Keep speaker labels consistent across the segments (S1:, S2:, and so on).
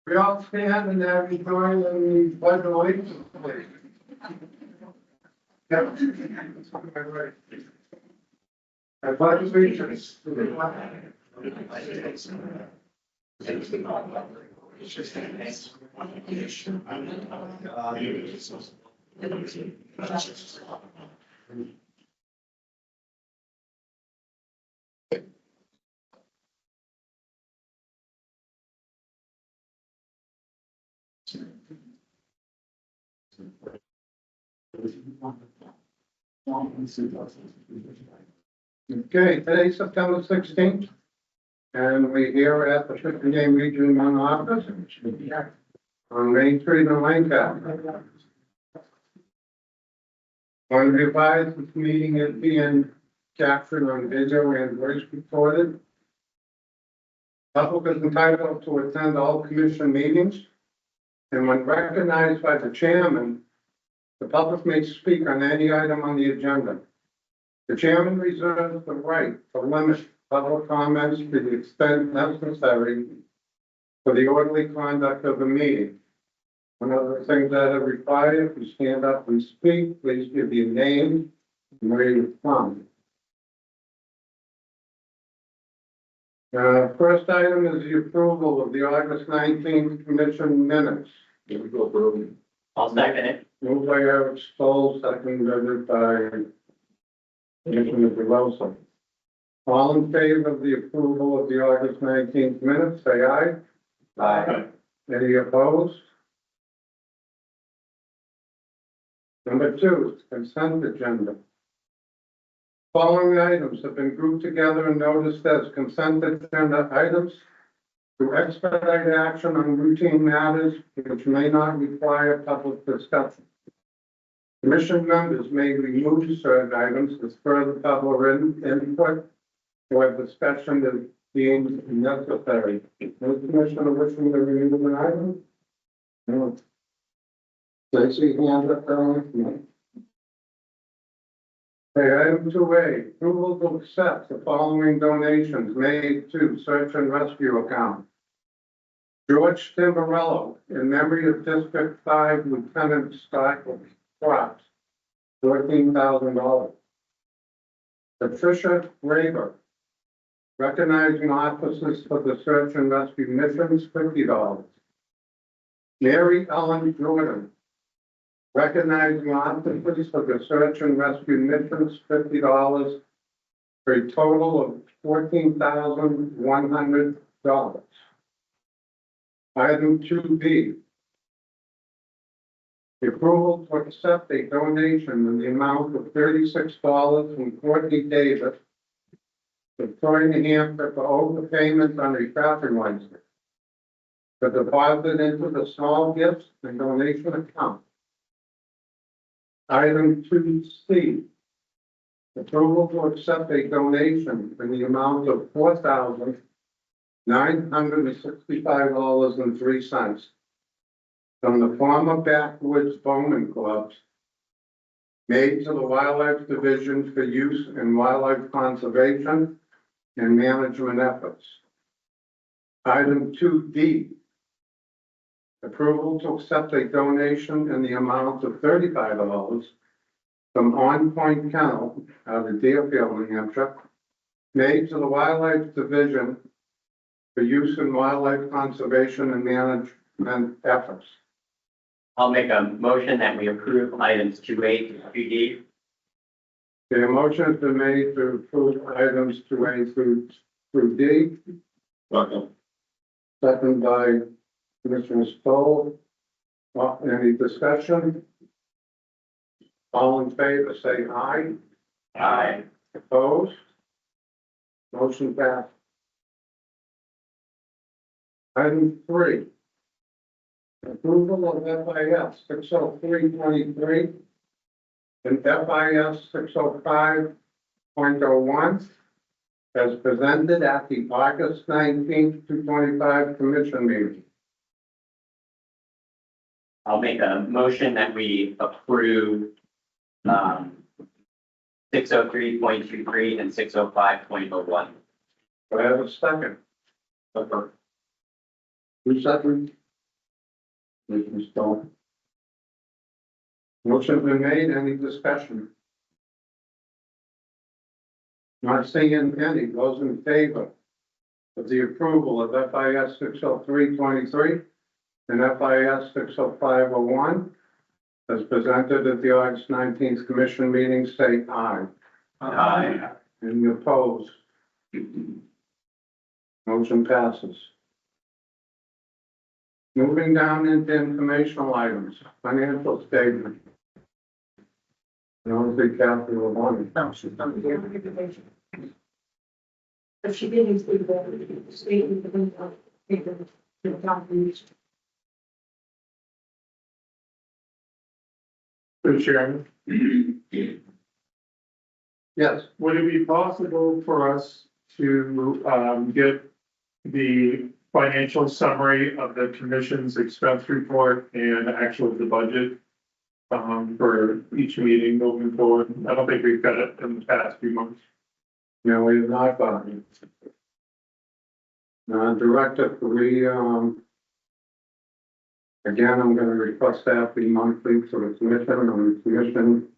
S1: We all stand and have you join in the pledge of allegiance, please. Yep. I pledge allegiance to the flag of the United States of America, Okay, today's September 16th, and we're here at the Chipping Game Region 1 office on Main Street in Lancaster. Want to advise this meeting is being captured on video and voice recorded. Public is entitled to attend all commission meetings, and when recognized by the chairman, the public may speak on any item on the agenda. The chairman reserves the right to limit public comments to the extent necessary for the orderly conduct of the meeting. One of the things that are required, if you stand up and speak, please give your name and where you're from. First item is the approval of the August 19th commission minutes. Here we go, Brody.
S2: I'll second it.
S1: Moved by Eric Stoll, seconded by Commissioner Delosa. All in favor of the approval of the August 19th minutes, say aye.
S2: Aye.
S1: Any opposed? Number 2, consent agenda. Following items have been grouped together and noticed as consent agenda items to expedite action on routine matters which may not require public discussion. Commission members may remove certain items as further public input or discussion is deemed necessary. No commissioner wishing to remove an item? No. Stacy, hand up there. Okay, item 2A, approval to accept the following donations made to search and rescue account. George Timberello, in memory of District 5 Lieutenant Scott Crops, $14,000. Patricia Graber, recognizing officers for the search and rescue missions, $50. Mary Ellen Jordan, recognizing officers for the search and rescue missions, $50, for a total of $14,100. Item 2B, the approval to accept a donation in the amount of $36 from Courtney Davis to Troy, New Hampshire for overpayment on a traffic license to deposit into the small gifts and donation account. Item 2C, approval to accept a donation in the amount of $4,965.03 from the former Backwoods Bowman Clubs made to the Wildlife Division for use in wildlife conservation and management efforts. Item 2D, approval to accept a donation in the amount of $35 from On Point Kennel out of Deerfield, New Hampshire, made to the Wildlife Division for use in wildlife conservation and management efforts.
S2: I'll make a motion that we approve items 2A to 2D.
S1: The motion has been made to approve items 2A through D. Second by Commissioner Stoll. Any discussion? All in favor, say aye.
S2: Aye.
S1: Opposed? Motion passed. Item 3. Approval of FIS 60323 and FIS 605.01 as presented at the August 19th, 2025 commission meeting.
S2: I'll make a motion that we approve 603.23 and 605.01.
S1: Do I have a second? Who second? We can still. Motion's been made, any discussion? Not seeing any, those in favor of the approval of FIS 603-23 and FIS 605-01 as presented at the August 19th Commission meeting, say aye.
S2: Aye.
S1: Any opposed? Motion passes. Moving down into informational items, financial statement. No, the capital one.
S3: No, she's not here. But she did include the statement of the document.
S4: Mr. Chairman,
S1: Yes,
S4: would it be possible for us to get the financial summary of the commission's expense report and actual the budget for each meeting moving forward? I don't think we've got it in the past few months.
S1: no, we have not gotten it. Director, again, I'm gonna request that be monthly to the commission on the commission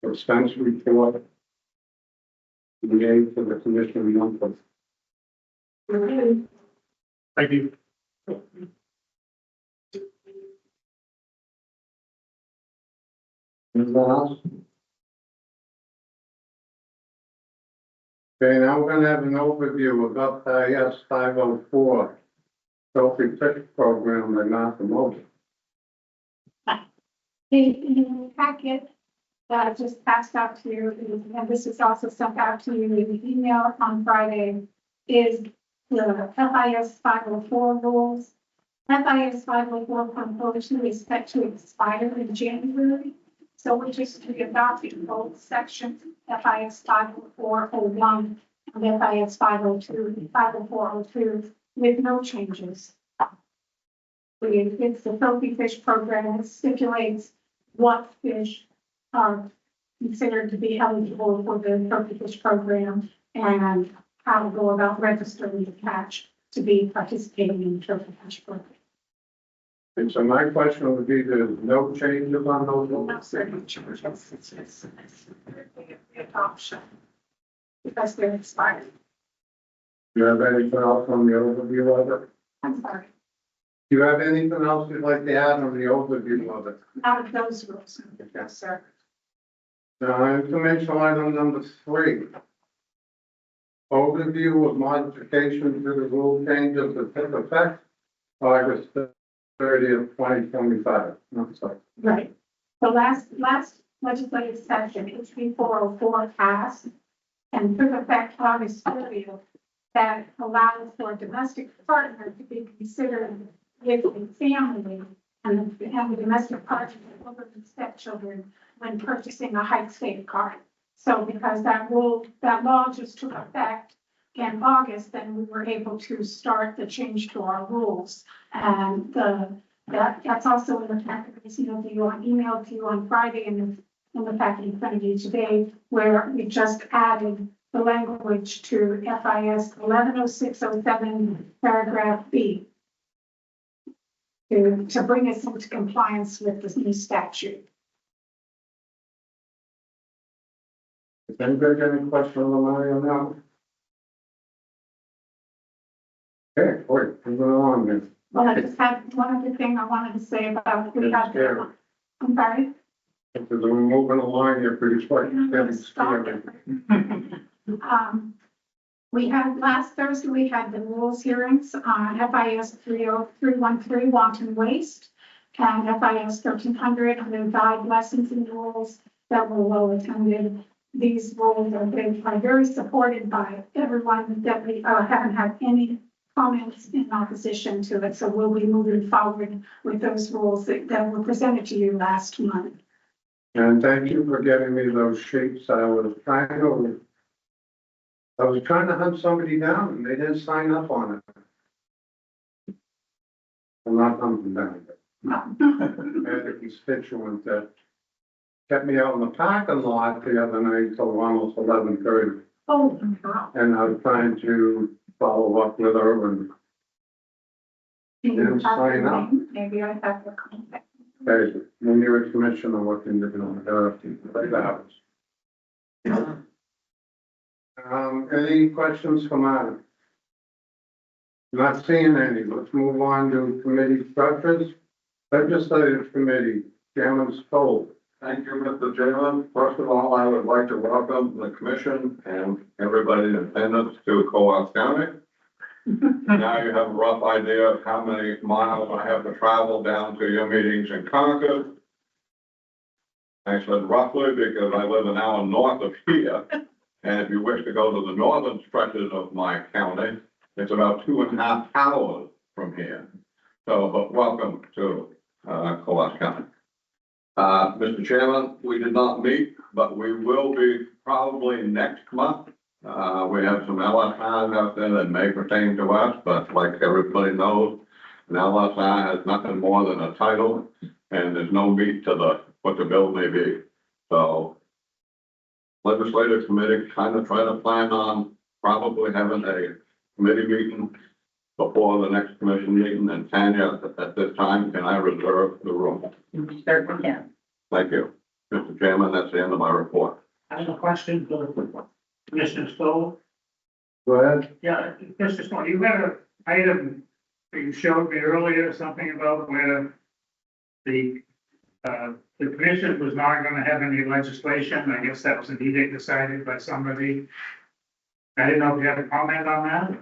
S1: expense report. The aid to the commission monthly.
S4: Thank you.
S1: Anything else? Okay, now we're gonna have an overview of FIS 504, Sophie Fish Program by Martha Mosley.
S3: The packet that I just passed out to you, and this is also sent out to you in the email on Friday, is the FIS 504 rules. FIS 504 proposal is set to expire in January. So we're just adopting both sections, FIS 504-01 and FIS 504-02 with no changes. It's the Sophie Fish program. It stipulates what fish are considered to be eligible for the Sophie Fish program and how to go about registering the catch to be participating in the Sophie Fish program.
S1: And so my question would be, there's no changes on those
S3: No
S1: rules?
S3: certain changes, it's just the adoption because they're expired.
S1: Do you have anything else on the overview of it?
S3: I'm sorry,
S1: Do you have anything else you'd like to add on the overview of it?
S3: out of those rules, yes, sir.
S1: Informational item number 3. Overview of modifications to the rule changes that took effect August 30th, 2025. I'm sorry.
S3: Right. The last legislative session, HB 404 passed and took effect August 30th. That allows for a domestic partner to be considered with a family and the domestic partner over the stepchildren when purchasing a Hike State card. So because that law just took effect in August, then we were able to start the change to our rules. And that's also in the packet received to you on email to you on Friday and in the packet in front of you today, where we just added the language to FIS 110607 paragraph B to bring us into compliance with this new statute.
S1: Is anybody got any questions on Mario now? Okay, wait, moving on then.
S3: Well, I just had one other thing I wanted to say about, we
S1: It's
S3: had,
S1: scary.
S3: I'm sorry.
S1: Because we're moving along here pretty quick. Getting
S3: Stop
S1: scary.
S3: it. We had last Thursday, we had the rules hearings on FIS 30313 wanton waste and FIS 1300 the guide lessons and rules that were well attended. These rules are very supported by everyone that we haven't had any comments in opposition to it. So we'll be moving forward with those rules that were presented to you last month.
S1: And thank you for getting me those sheets. I was trying to hunt somebody down and they didn't sign up on it. I'm not hunting down. I had a constituent that kept me out in the parking lot the other night till almost 11:30.
S3: Oh, wow.
S1: And I was trying to follow up with her and And sign up.
S3: Maybe I have the contact.
S1: Okay, when you're a commissioner, what can you do? Like that. Any questions from Adam? Not seeing any. Let's move on to committee structures. Legislative committee, Chairman Stoll.
S5: Thank you, Mr. Chairman. First of all, I would like to welcome the commission and everybody in attendance to Co-op County. Now you have a rough idea of how many miles I have to travel down to your meetings in Concord. I said roughly because I live an hour north of here. And if you wish to go to the northern stretches of my county, it's about 2.5 hours from here. So, but welcome to Co-op County. Mr. Chairman, we did not meet, but we will be probably next month. We have some LSIs out there that may pertain to us, but like everybody knows, an LSI has nothing more than a title, and there's no meat to what the bill may be. So legislative committee kind of try to plan on probably having a committee meeting before the next commission meeting, and Tanya, at this time, can I reserve the room?
S6: You certainly can.
S5: Thank you. Mr. Chairman, that's the end of my report.
S6: I have a question for Commissioner Stoll.
S1: Go ahead.
S6: Yeah, Mr. Stoll, you had an item that you showed me earlier, something about where the commission was not gonna have any legislation. I guess that was an edict decided by somebody. I didn't know if you had a comment on that.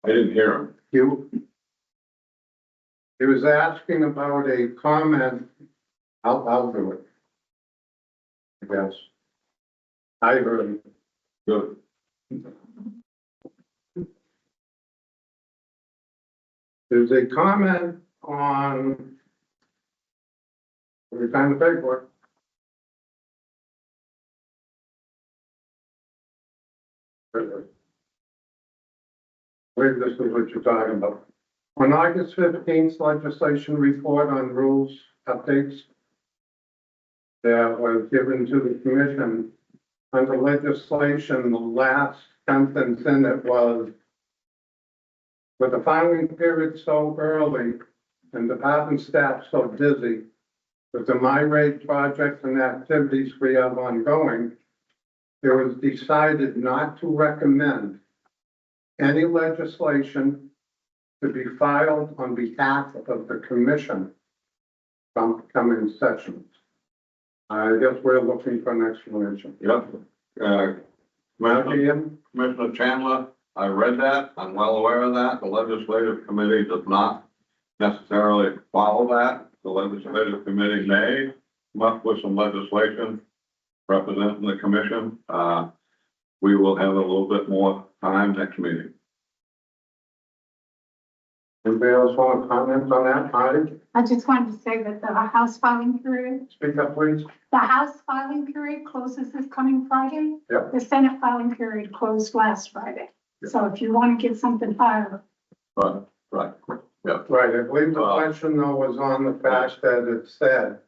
S5: I didn't hear him.
S1: He was asking about a comment. I'll do it. I guess. I heard him.
S5: Good.
S1: There's a comment on. Every time the paperwork. Wait, this is what you're talking about. On August 15th, legislation report on rules updates that was given to the commission. Under legislation, the last sentence in it was, with the filing period so early and department staff so busy with the MyRate projects and activities we have ongoing, it was decided not to recommend any legislation to be filed on behalf of the commission from coming sessions. I guess we're looking for an explanation.
S5: Yep. Commissioner Chandler, I read that. I'm well aware of that. The legislative committee does not necessarily follow that. The legislative committee may come up with some legislation representing the commission. We will have a little bit more time next meeting.
S1: Anybody else want to comment on that, Heidi?
S3: I just wanted to say that the House filing period,
S1: Speak up, please.
S3: the House filing period closes this coming Friday.
S1: Yep.
S3: The Senate filing period closed last Friday. So if you want to get something filed,
S5: Right. Yeah.
S1: Right, I believe the question though was on the fact that it said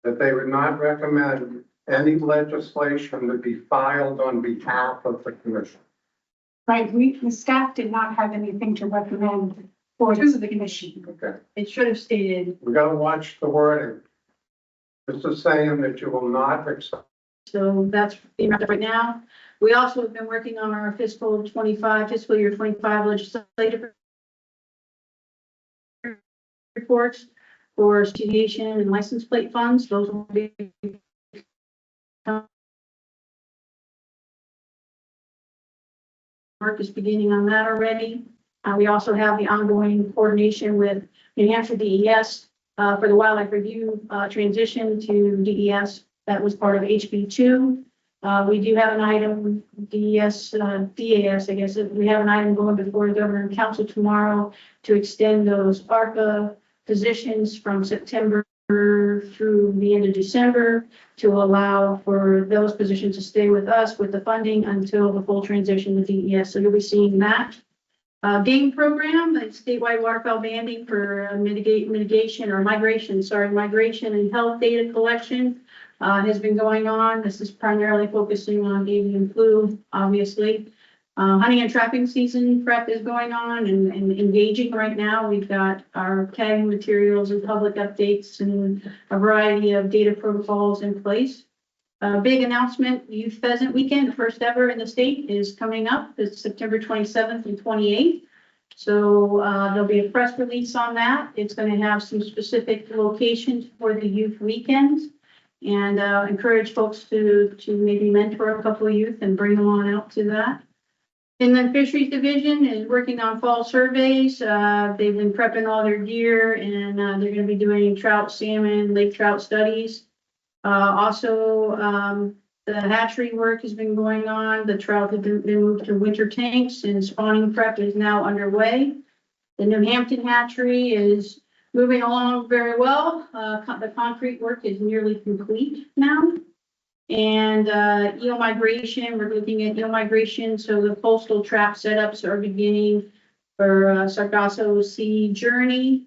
S1: that they would not recommend any legislation to be filed on behalf of the commission.
S3: right, the staff did not have anything to recommend for the commission.
S1: Okay,
S7: It should have stated,
S1: we gotta watch the wording. This is saying that you will not accept.
S7: so that's being wrapped up right now. We also have been working on our fiscal year 25 legislative reports for studiation and license plate funds. Those will be work is beginning on that already. We also have the ongoing coordination with New Hampshire DES for the wildlife review transition to DES. That was part of HB2. We do have an item, DAS, I guess, we have an item going before the governor and council tomorrow to extend those ARPA positions from September through the end of December to allow for those positions to stay with us with the funding until the full transition to DES. So you'll be seeing that. Game program, it's statewide waterfowl banding for migration and health data collection. Has been going on. This is primarily focusing on avian flu, obviously. Hunting and trapping season prep is going on and engaging right now. We've got our tagging materials and public updates and a variety of data protocols in place. A big announcement, Youth Pheasant Weekend, first ever in the state, is coming up. It's September 27th and 28th. So there'll be a press release on that. It's going to have some specific locations for the youth weekends, and encourage folks to maybe mentor a couple of youth and bring them on out to that. And then Fisheries Division is working on fall surveys. They've been prepping all their gear, and they're going to be doing trout, salmon, lake trout studies. Also, the hatchery work has been going on. The trout have been moved to winter tanks, and spawning prep is now underway. The New Hampton hatchery is moving along very well. The concrete work is nearly complete now. And eel migration, we're looking at eel migration. So the coastal trap setups are beginning for Sargasso Sea Journey.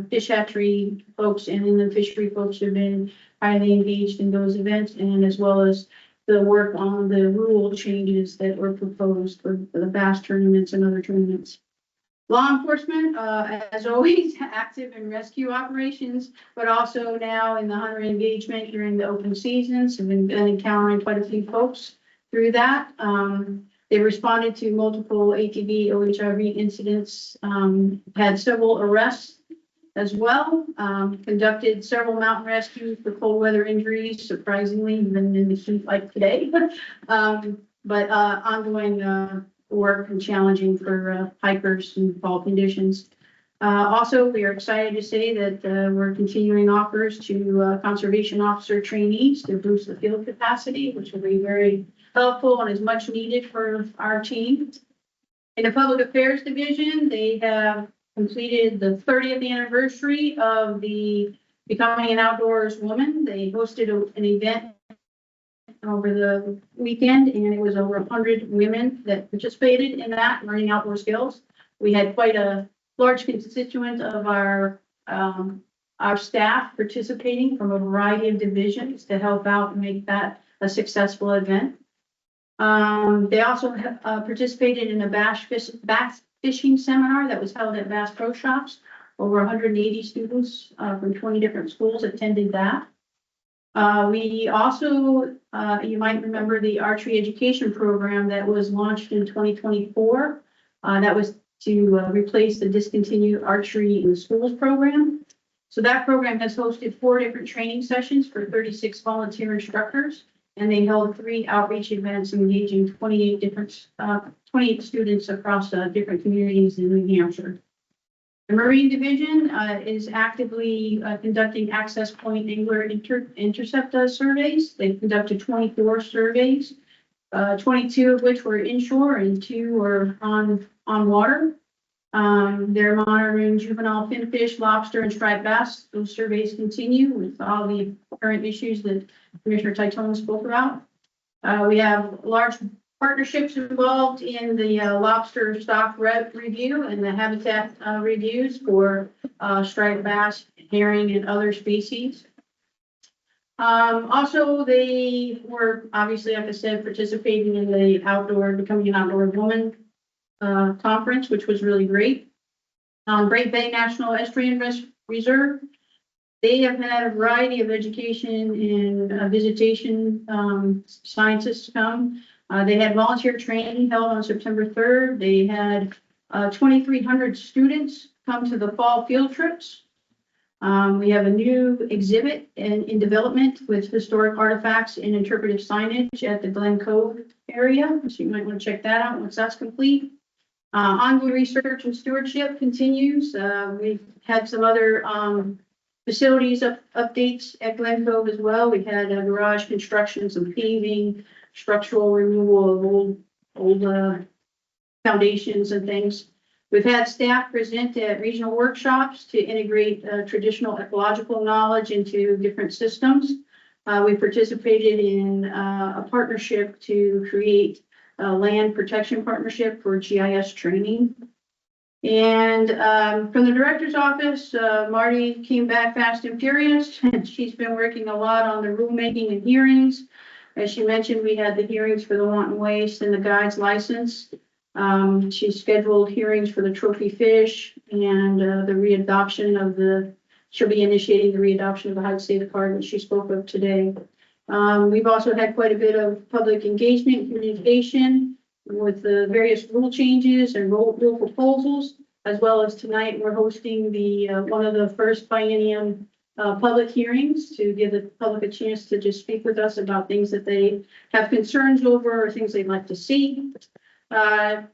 S7: Fish hatchery folks and then the fishery folks have been highly engaged in those events, and as well as the work on the rule changes that were proposed for the bass tournaments and other tournaments. Law enforcement, as always, active in rescue operations, but also now in the hunter engagement during the open seasons. We've been encountering quite a few folks through that. They responded to multiple ATV, OHIV incidents, had several arrests as well, conducted several mountain rescues for cold weather injuries, surprisingly, even in the heat like today. But ongoing work and challenging for hikers in fall conditions. Also, we are excited to say that we're continuing offers to conservation officer trainees to boost the field capacity, which will be very helpful and is much needed for our team. In the Public Affairs Division, they have completed the 30th anniversary of the Becoming an Outdoors Woman. They hosted an event over the weekend, and it was over 100 women that participated in that, learning outdoor skills. We had quite a large constituent of our staff participating from a variety of divisions to help out and make that a successful event. They also participated in a bass fishing seminar that was held at Bass Pro Shops. Over 180 students from 20 different schools attended that. We also, you might remember the archery education program that was launched in 2024. That was to replace the discontinued archery in the schools program. So that program has hosted 4 different training sessions for 36 volunteer instructors, and they held 3 outreach events engaging 28 students across different communities in New Hampshire. The Marine Division is actively conducting access point angler intercept surveys. They've conducted 24 surveys, 22 of which were inshore and 2 were on water. They're monitoring juvenile finfish, lobster, and striped bass. Those surveys continue with all the current issues that Commissioner Titone spoke about. We have large partnerships involved in the lobster stock review and the habitat reviews for striped bass, herring, and other species. Also, they were obviously, like I said, participating in the Becoming an Outdoor Woman conference, which was really great. Great Bay National Estuarine Reserve, they have had a variety of education and visitation scientists come. They had volunteer training held on September 3rd. They had 2,300 students come to the fall field trips. We have a new exhibit in development with historic artifacts and interpretive signage at the Glen Cove area. So you might want to check that out once that's complete. Ongoing research and stewardship continues. We've had some other facilities updates at Glen Cove as well. We've had garage construction, some paving, structural removal of old foundations and things. We've had staff present at regional workshops to integrate traditional ecological knowledge into different systems. We participated in a partnership to create a land protection partnership for GIS training. And from the director's office, Marty came back fast and furious, and she's been working a lot on the rulemaking and hearings. As she mentioned, we had the hearings for the wanton waste and the guides license. She scheduled hearings for the trophy fish and the readoption of she'll be initiating the readoption of the Hide Safe card that she spoke of today. We've also had quite a bit of public engagement and communication with the various rule changes and rule proposals, as well as tonight we're hosting the one of the first biennium public hearings to give the public a chance to just speak with us about things that they have concerns over or things they'd like to see.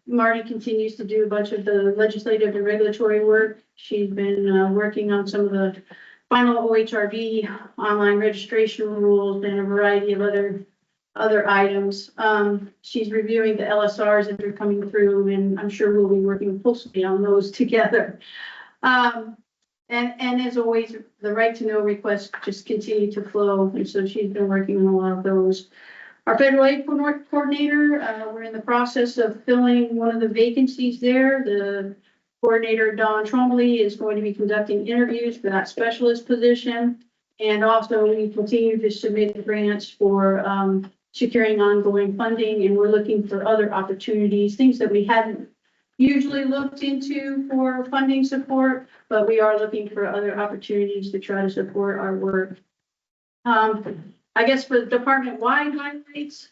S7: Marty continues to do a bunch of the legislative and regulatory work. She's been working on some of the final OHRV online registration rules and a variety of other items. She's reviewing the LSRs that are coming through, and I'm sure we'll be working closely on those together. And as always, the right to know requests just continue to flow, and so she's been working on a lot of those. Our federal aid coordinator, we're in the process of filling one of the vacancies there. The coordinator, Dawn Trombley, is going to be conducting interviews for that specialist position. And also we continue to submit grants for securing ongoing funding, and we're looking for other opportunities, things that we hadn't usually looked into for funding support, but we are looking for other opportunities to try to support our work. I guess for the department-wide highlights,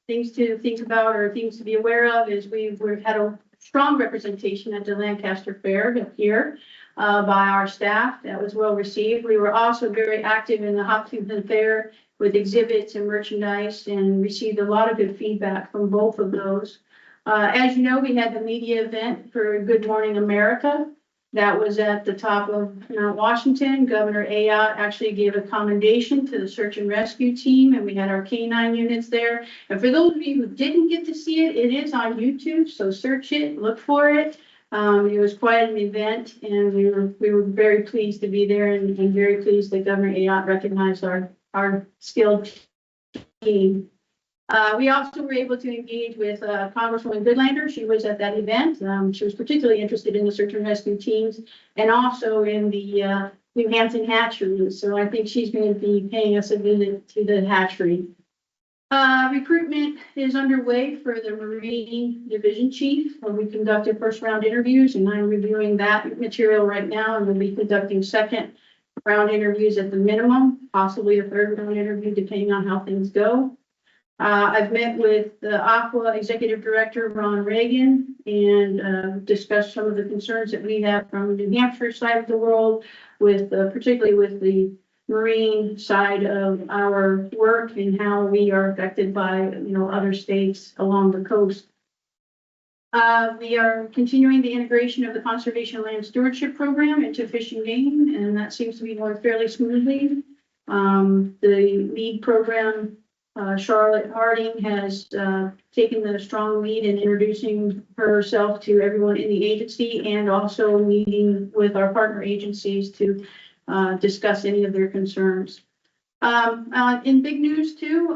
S7: things to think about or things to be aware of is we've had a strong representation at the Lancaster Fair here by our staff. That was well received. We were also very active in the Hopkinton Fair with exhibits and merchandise and received a lot of good feedback from both of those. As you know, we had the media event for Good Morning America. That was at the top of Mount Washington. Governor Ayotte actually gave a commendation to the search and rescue team, and we had our K-9 units there. And for those of you who didn't get to see it, it is on YouTube, so search it, look for it. It was quite an event, and we were very pleased to be there and very pleased that Governor Ayotte recognized our skilled team. We also were able to engage with Congresswoman Goodlander. She was at that event. She was particularly interested in the search and rescue teams and also in the New Hampton hatchery. So I think she's going to be paying us a visit to the hatchery. Recruitment is underway for the Marine Division Chief. We conducted first round interviews, and I'm reviewing that material right now, and we'll be conducting second round interviews at the minimum, possibly a third round interview depending on how things go. I've met with the Aqua Executive Director, Ron Reagan, and discussed some of the concerns that we have from the New Hampshire side of the world, with particularly with the marine side of our work and how we are affected by other states along the coast. We are continuing the integration of the Conservation Land Stewardship Program into Fish and Game, and that seems to be going fairly smoothly. The lead program, Charlotte Harding, has taken the strong lead in introducing herself to everyone in the agency and also meeting with our partner agencies to discuss any of their concerns. In big news too,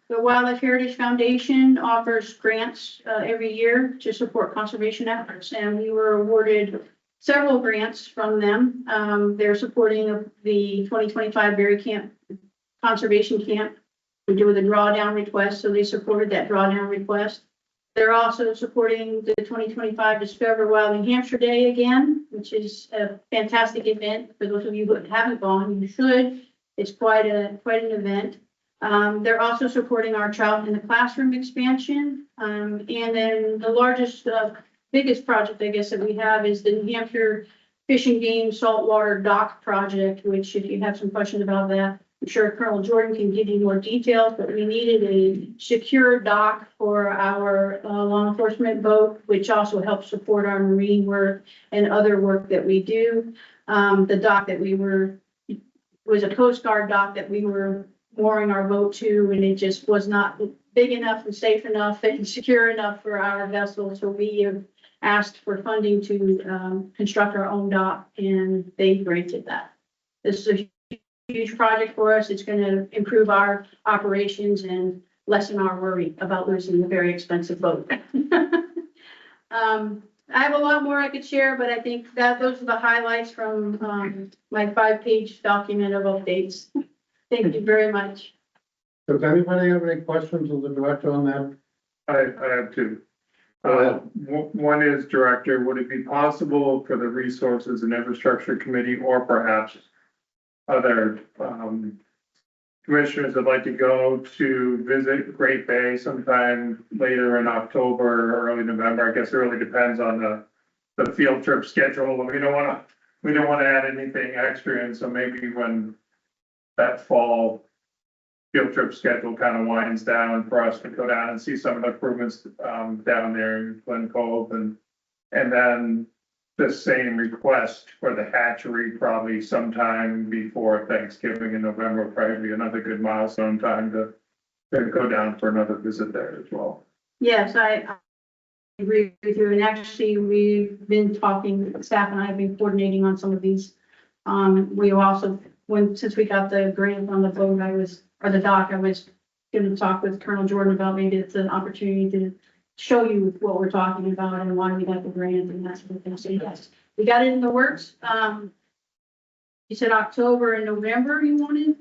S7: the Wildlife Heritage Foundation offers grants every year to support conservation efforts, and we were awarded several grants from them. They're supporting the 2025 Berry Camp Conservation Camp. We do with a drawdown request, so they supported that drawdown request. They're also supporting the 2025 Discover Wild New Hampshire Day again, which is a fantastic event. For those of you who haven't gone, you should. It's quite an event. They're also supporting our Trout in the Classroom expansion. And then the largest, biggest project, I guess, that we have is the New Hampshire Fish and Game Saltwater Dock Project, which if you have some questions about that, I'm sure Colonel Jordan can give you more details, but we needed a secure dock for our law enforcement boat, which also helps support our marine work and other work that we do. The dock that was a Coast Guard dock that we were mooring our boat to, and it just was not big enough and safe enough and secure enough for our vessel. So we have asked for funding to construct our own dock, and they granted that. This is a huge project for us. It's going to improve our operations and lessen our worry about losing a very expensive boat. I have a lot more I could share, but I think that those are the highlights from my 5-page document of updates. Thank you very much.
S1: Does anybody have any questions of the director on that?
S4: I have two.
S1: Go ahead.
S4: One is, Director, would it be possible for the Resources and Infrastructure Committee or perhaps other, commissioners would like to go to visit Great Bay sometime later in October or early November? I guess it really depends on the field trip schedule. We don't wanna add anything extra, and so maybe when that fall field trip schedule kind of winds down for us to go down and see some of the improvements, down there in Glen Cove, and then the same request for the hatchery probably sometime before Thanksgiving in November, will probably be another good milestone time to go down for another visit there as well.
S7: Yes, I agree with you. And actually, we've been talking, staff and I have been coordinating on some of these. We also, since we got the grant on the boat, or the dock, I was gonna talk with Colonel Jordan about maybe it's an opportunity to show you what we're talking about and why we got the grant and that sort of thing. So yes, we got it in the works. You said October and November you wanted?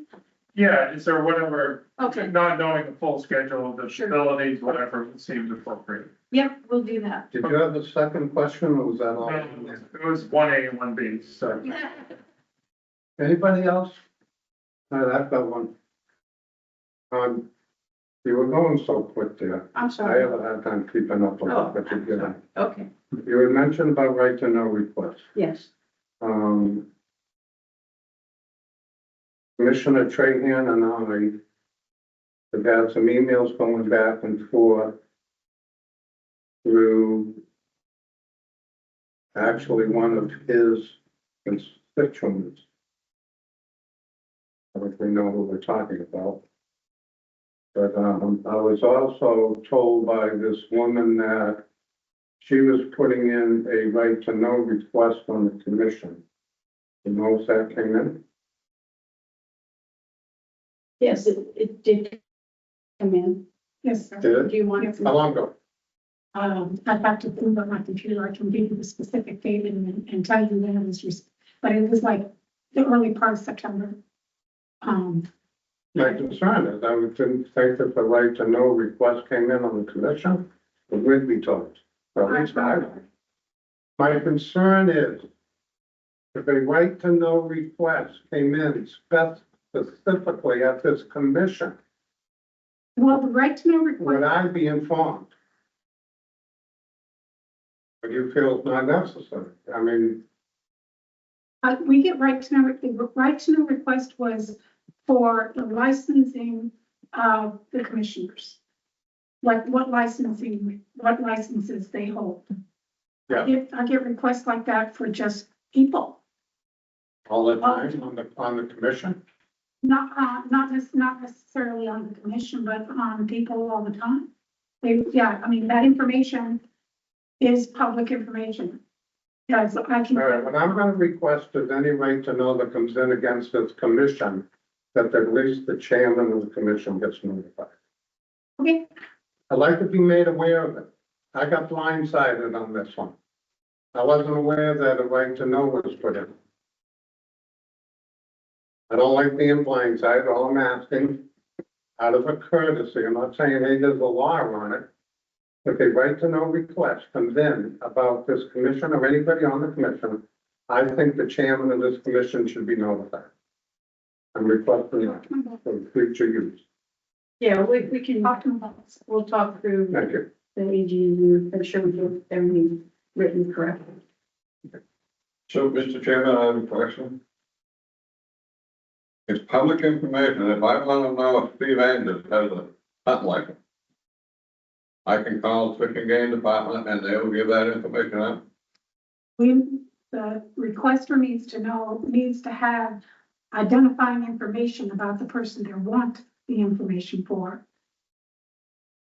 S4: Yeah, is there whatever,
S7: Okay,
S4: not knowing the full schedule of the
S7: Sure.
S4: facilities, whatever seems appropriate.
S7: yep, we'll do that.
S1: Did you have a second question, or was that all?
S4: It was 1A and 1B, so.
S1: Anybody else? All right, I've got one. You were going so quick there.
S7: I'm
S1: I
S7: sorry.
S1: have a hard time keeping up with
S7: Oh,
S1: what you're getting.
S7: okay,
S1: You had mentioned about right to know requests.
S7: yes.
S1: Commissioner Trahan and I have had some emails going back and forth through actually one of his constituents. I don't think we know who we're talking about. But, I was also told by this woman that she was putting in a right to know request on the commission. You know if that came in?
S7: Yes, it did come in.
S3: Yes, sir.
S1: Did
S7: Do you want it?
S1: How long ago?
S3: I'd have to prove on my computer, I can give you the specific date and tell you when it was, but it was like the early part of September.
S1: My concern is I would think that the right to know request came in on the commission, it would be told. Or at least I would. My concern is if a right to know request came in specifically at this commission,
S3: Well, the right to know
S1: would
S3: request,
S1: I be informed? But you feel it's not necessary. I mean,
S3: we get right to know, the right to know request was for the licensing of the commissioners. Like what licenses they hold.
S1: Yeah.
S3: I get requests like that for just people,
S1: all the time on the commission,
S3: not necessarily on the commission, but on people all the time. I mean, that information is public information. Yes, I can.
S1: all right, what I'm gonna request is any right to know that comes in against this commission, that at least the chairman of the commission gets notified.
S3: Okay,
S1: I'd like to be made aware of it. I got blindsided on this one. I wasn't aware that a right to know was put in. I don't like being blindsided. All I'm asking, out of a courtesy, I'm not saying, hey, there's a law on it. If a right to know request comes in about this commission or anybody on the commission, I think the chairman of this commission should be notified. I'm requesting that for future use.
S7: Yeah, we can,
S3: talk to them about this.
S7: we'll talk through
S1: Thank you.
S7: the AG and make sure we get everything written correctly.
S5: So, Mr. Chairman, I have a question. It's public information. If I want to know if Steve Andrews has a hunt license, I can call the Fish and Game Department and they will give that information out.
S3: The requester needs to have identifying information about the person they want the information for.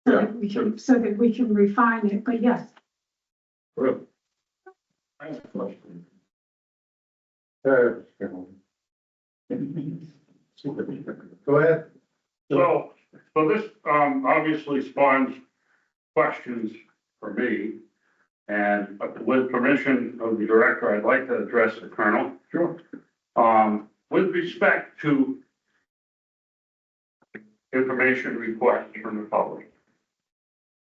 S3: So that we can refine it, but yes,
S5: Good.
S4: I have a question.
S1: Go ahead.
S8: So this, obviously spawns questions for me. And with permission of the director, I'd like to address the colonel.
S5: Sure.
S8: With respect to information request from the public.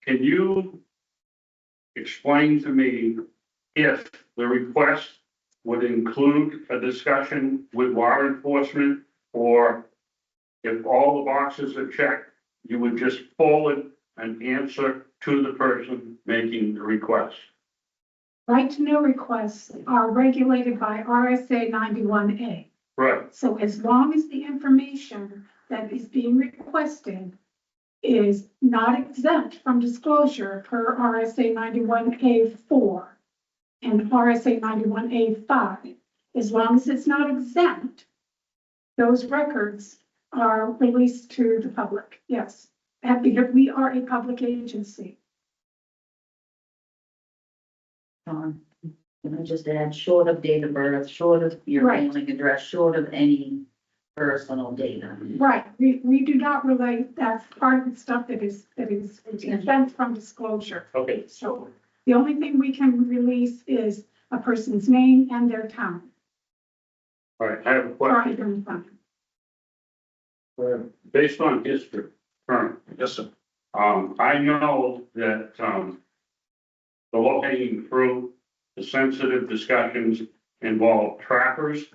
S8: Can you explain to me if the request would include a discussion with law enforcement, or if all the boxes are checked, you would just forward an answer to the person making the request?
S3: Right to know requests are regulated by RSA 91A.
S8: Right,
S3: So as long as the information that is being requested is not exempt from disclosure per RSA 91A4 and RSA 91A5, as long as it's not exempt, those records are released to the public. Yes, because we are a public agency.
S9: Can I just add, short of date of birth, short of your
S3: Right.
S9: mailing address, short of any personal data.
S3: Right, we do not relate, that's part of the stuff that is exempt from disclosure.
S8: okay,
S3: So the only thing we can release is a person's name and their town
S8: all right, I have a
S3: for
S8: question.
S3: identifying.
S8: Based on history, current,
S4: Yes, sir.
S8: I know that, the low hanging fruit, the sensitive discussions involve trappers,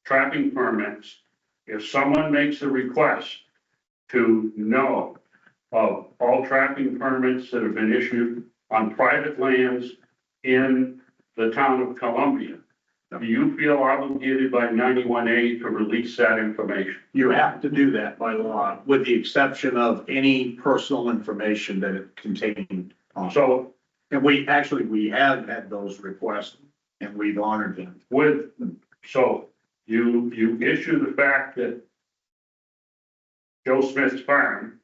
S8: trapping permits. If someone makes a request to know of all trapping permits that have been issued on private lands in the town of Columbia, do you feel obligated by 91A to release that information?
S10: You have to do that by law, with the exception of any personal information that it contained.
S8: So
S10: And we have had those requests and we've honored them.
S8: so you issue the fact that Joe Smith's farm,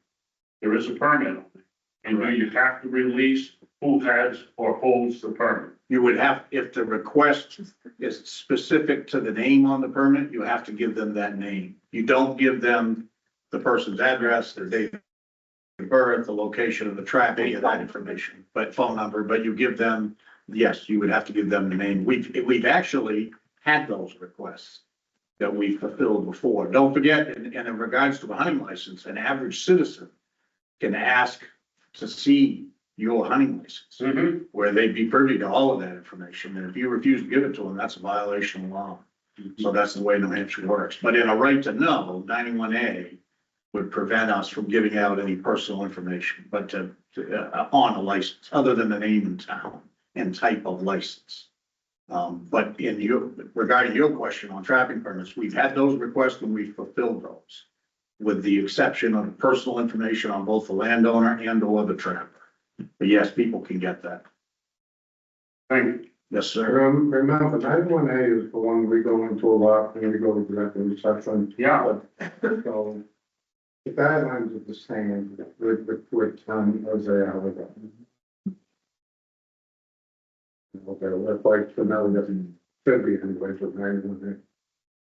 S8: there is a permit on it. And do you have to release who has or holds the permit?
S10: You would have, if the request is specific to the name on the permit, you have to give them that name. You don't give them the person's address, their date of birth, the location of the trap, any of that information, but phone number, but you give them, yes, you would have to give them the name. We've actually had those requests that we fulfilled before. Don't forget, in regards to a hunting license, an average citizen can ask to see your hunting license, where they'd be privy to all of that information. And if you refuse to give it to them, that's a violation of law. So that's the way New Hampshire works. But in a right to know, 91A would prevent us from giving out any personal information, but on a license, other than the name and town and type of license. But regarding your question on trapping permits, we've had those requests and we've fulfilled those, with the exception of personal information on both the landowner and or the trapper. But yes, people can get that.
S8: Thank you.
S10: Yes, sir.
S1: Remember, 91A is the one we go into a lot when we go to executive session.
S8: Yeah,
S1: So the guidelines are the same with as they are with them. Okay, we're quite familiar, should be anyways with 91A.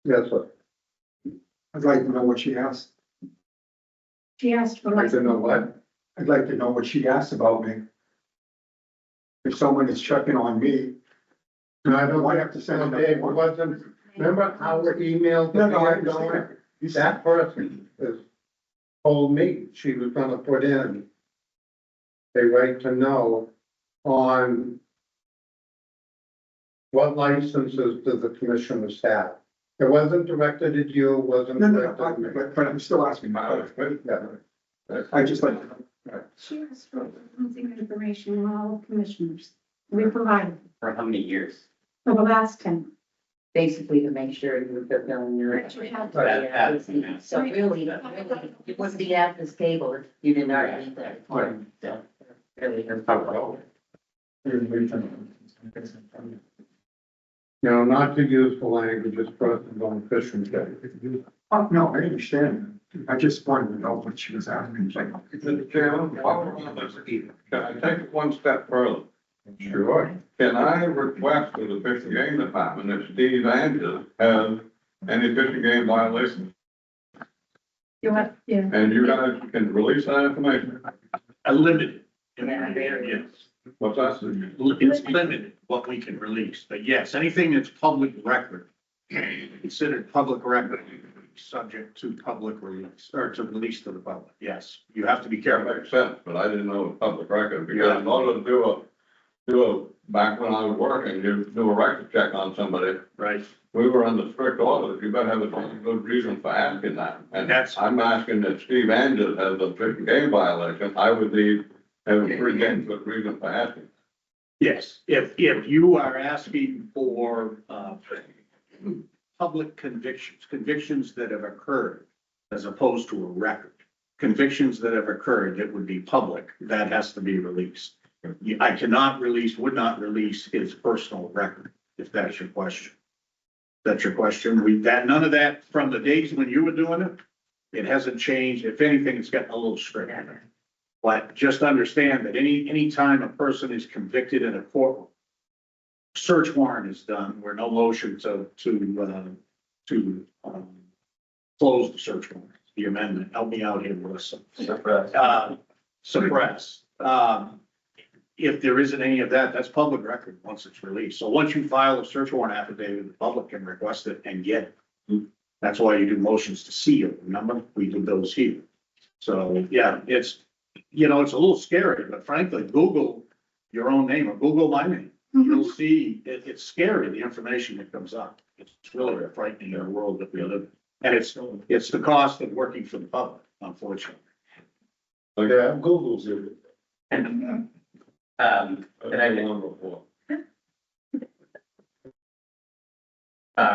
S1: Yes, sir.
S11: I'd like to know what she asked.
S3: She asked for
S1: I'd like to know what?
S11: I'd like to know what she asked about me. If someone is checking on me,
S1: No, I don't
S11: Why have to send
S1: no,
S11: it?
S1: Dave, it wasn't, remember our email?
S11: no, I
S1: that we had going?
S11: understand. You said,
S1: That person has told me she was gonna put in a right to know on what licenses does the commissioners have. It wasn't directed at you, it wasn't
S11: no,
S1: directed at me.
S11: but I'm still asking.
S1: Yeah.
S11: I just like,
S3: She asked for hunting information on all commissioners. We provided
S2: For how many years?
S3: for the last 10.
S9: Basically to make sure you're fulfilling your.
S3: That you have to-
S2: That-
S9: So really, you wouldn't be at this table if you didn't already meet that requirement. So, really, you're probably.
S1: You know, not to use the language as persons on fishing day.
S11: oh, no, I understand. I just wanted to know what she was asking.
S5: Mr. Chairman, while we're on this, can I take it one step further?
S1: Sure.
S5: Can I request of the Fish and Game Department if Steve Andrews has any fish and game violations?
S3: You have, yeah.
S5: And you guys can release that information?
S10: Limited.
S9: Yeah.
S10: Yes.
S5: What's that?
S10: It's limited what we can release, but yes, anything that's public record, considered public record, subject to public release, or to release to the public, yes. You have to be
S5: That
S10: careful.
S5: makes sense, but I didn't know it was public record, because in order to do a, back when I was working, you do a record check on somebody,
S10: Right.
S5: we were under strict orders, you better have a good reason for asking that. And
S10: That's-
S5: I'm asking that Steve Andrews has a fish and game violation, I would need, have a pretty good reason for asking.
S10: Yes, if you are asking for, public convictions that have occurred, as opposed to a record. Convictions that have occurred that would be public, that has to be released. I cannot release, would not release his personal record, if that's your question. That's your question. None of that from the days when you were doing it. It hasn't changed. If anything, it's gotten a little stricter. But just understand that any time a person is convicted in a courtroom, search warrant is done, where no motion to close the search warrant, the amendment. Help me out here, Melissa. Suppress. If there isn't any of that, that's public record once it's released. So once you file a search warrant affidavit, the public can request it and get it. That's why you do motions to seal. Remember, we do those here. So, yeah, it's a little scary, but frankly, Google your own name or Google my name. You'll see, it's scary, the information that comes up. It's really frightening in the world that we live in. And it's the cost of working for the public, unfortunately.
S5: Yeah, Google's it.
S2: And I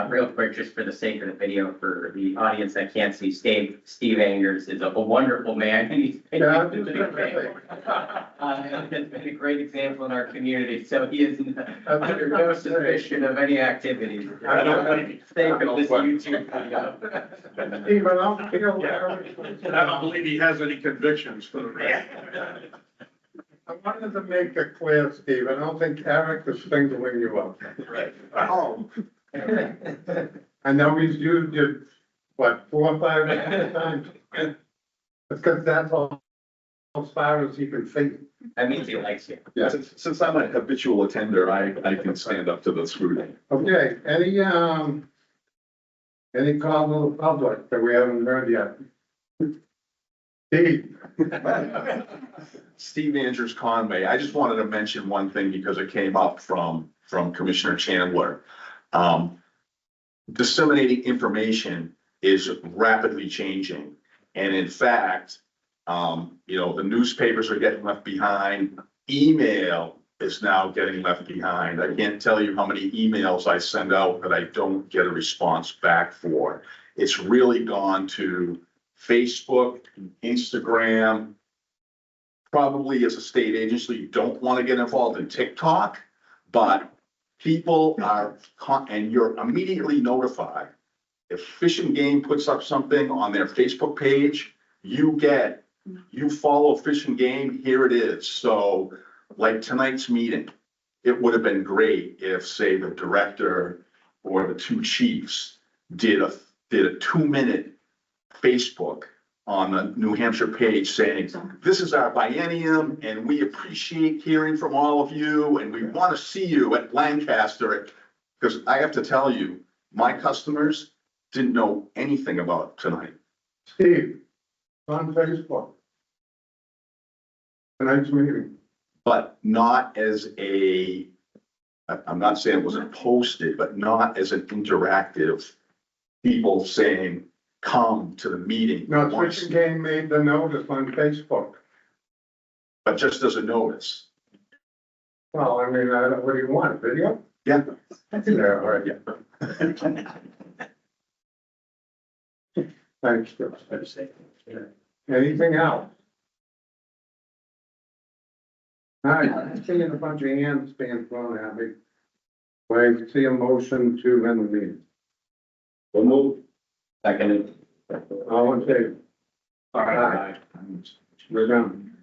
S2: real quick, just for the sake of the video, for the audience that can't see, Steve Angers is a wonderful man. He's been a great example in our community, so he is under no suspicion of any activity.
S5: I don't
S2: Sake of this YouTube video.
S1: Steve, I don't feel
S10: I don't believe he has any convictions for the man.
S1: I wanted to make it clear, Steve, I don't think Eric is singling you out.
S10: Right.
S1: Oh. I know he's used it, what, 4 or 5 times? Because that's all, as far as he can see.
S2: That means he likes you.
S12: Yeah, since I'm a habitual attender, I can stand up to the scrutiny.
S1: Okay, any call to the public that we haven't heard yet? Steve?
S12: Steve Andrews Conway, I just wanted to mention one thing because it came up from Commissioner Chandler. Disseminating information is rapidly changing. And in fact, the newspapers are getting left behind. Email is now getting left behind. I can't tell you how many emails I send out that I don't get a response back for. It's really gone to Facebook, Instagram. Probably as a state agency, you don't want to get involved in TikTok, but people are, and you're immediately notified. If Fish and Game puts up something on their Facebook page, you follow Fish and Game, here it is. So like tonight's meeting, it would have been great if, say, the director or the 2 chiefs did a 2-minute Facebook on the New Hampshire page saying, this is our biennium and we appreciate hearing from all of you and we want to see you at Lancaster. Because I have to tell you, my customers didn't know anything about tonight.
S1: Steve, on Facebook. Tonight's meeting.
S12: But not as I'm not saying it wasn't posted, but not as an interactive, people saying, come to the meeting.
S1: No, Fish and Game made the notice on Facebook.
S12: But just as a notice.
S1: Well, I mean, what do you want, video?
S12: Yeah.
S1: Yeah, all right. Thanks, Chris. Anything else? All right, I'm seeing a bunch of hands being thrown at me. I see a motion to end the meeting.
S5: We'll move.
S2: Seconded.
S1: All in favor?
S2: All right.
S1: We're done.